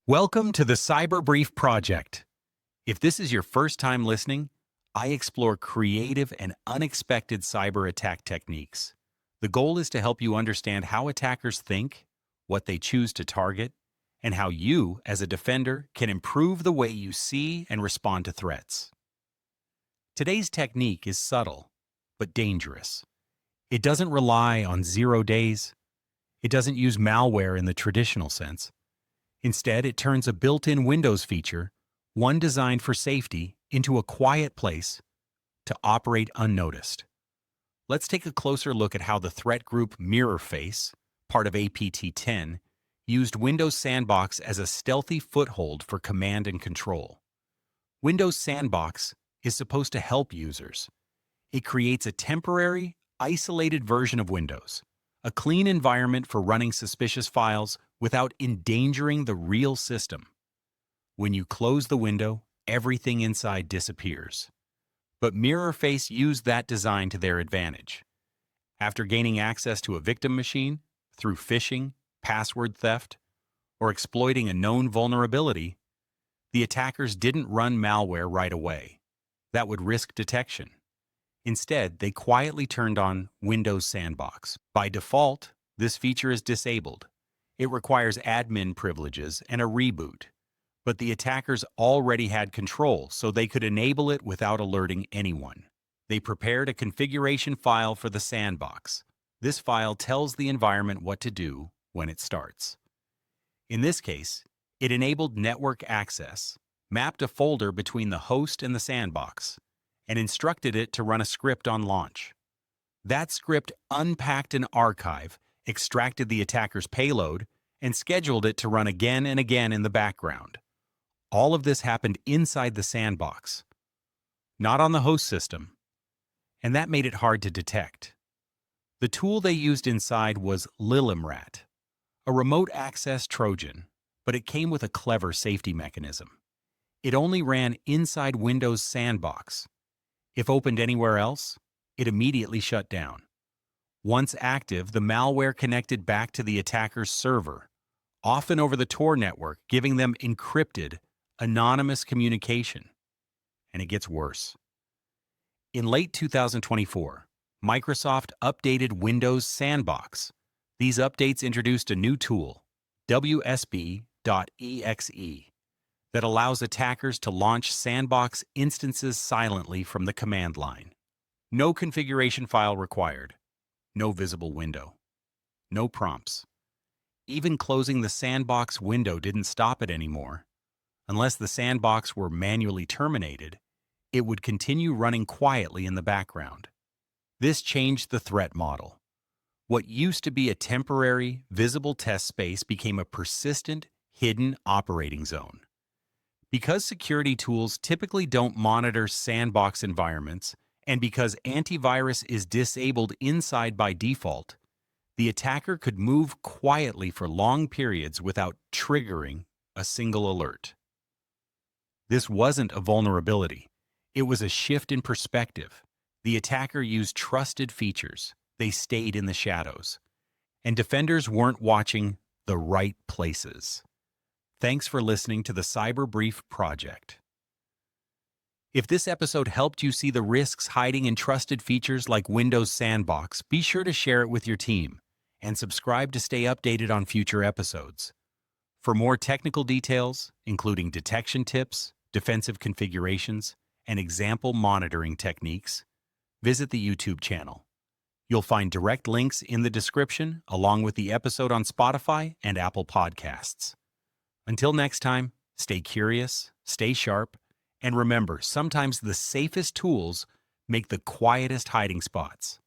Welcome to the Cyber Brief Project. If this is your first time listening, I explore creative and unexpected cyber attack techniques. The goal is to help you understand how attackers think, what they choose to target, and how you, as a defender, can improve the way you see and respond to threats. Today's technique is subtle, but dangerous. It doesn't rely on 0 days. It doesn't use malware in the traditional sense. Instead, it turns a built-in Windows feature, one designed for safety, into a quiet place to operate unnoticed. Let's take a closer look at how the threat group MirrorFace, part of APT10, used Windows Sandbox as a stealthy foothold for command and control. Windows Sandbox is supposed to help users. It creates a temporary, isolated version of Windows, a clean environment for running suspicious files without endangering the real system. When you close the window, everything inside disappears. But MirrorFace used that design to their advantage. After gaining access to a victim machine, through phishing, password theft, or exploiting a known vulnerability, the attackers didn't run malware right away. That would risk detection. Instead, they quietly turned on Windows Sandbox. By default, this feature is disabled. It requires admin privileges and a reboot, but the attackers already had control, so they could enable it without alerting anyone. They prepared a configuration file for the sandbox. This file tells the environment what to do when it starts. In this case, it enabled network access, mapped a folder between the host and the sandbox, and instructed it to run a script on launch. That script unpacked an archive, extracted the attacker's payload, and scheduled it to run again and again in the background. All of this happened inside the sandbox, not on the host system, and that made it hard to detect. The tool they used inside was Limrat, a remote access Trojan, but it came with a clever safety mechanism. It only ran inside Windows Sandbox. If opened anywhere else, it immediately shut down. Once active, the malware connected back to the attacker's server, often over the Tor network, giving them encrypted, anonymous communication. And it gets worse. In late 2024, Microsoft updated Windows Sandbox. These updates introduced a new tool, wsb.exe, that allows attackers to launch sandbox instances silently from the command line. No configuration file required. No visible window. No prompts. Even closing the sandbox window didn't stop it anymore. Unless the sandbox were manually terminated, it would continue running quietly in the background. This changed the threat model. What used to be a temporary, visible test space became a persistent, hidden operating zone. Because security tools typically don't monitor sandbox environments, and because antivirus is disabled inside by default, the attacker could move quietly for long periods without triggering a single alert. This wasn't a vulnerability. It was a shift in perspective. The attacker used trusted features. They stayed in the shadows. And defenders weren't watching the right places. Thanks for listening to the Cyber Brief Project. If this episode helped you see the risks hiding in trusted features like Windows Sandbox, be sure to share it with your team and subscribe to stay updated on future episodes. For more technical details, including detection tips, defensive configurations, and example monitoring techniques, visit the YouTube channel. You'll find direct links in the description, along with the episode on Spotify and Apple Podcasts. Until next time, stay curious, stay sharp, and remember, sometimes the safest tools make the quietest hiding spots.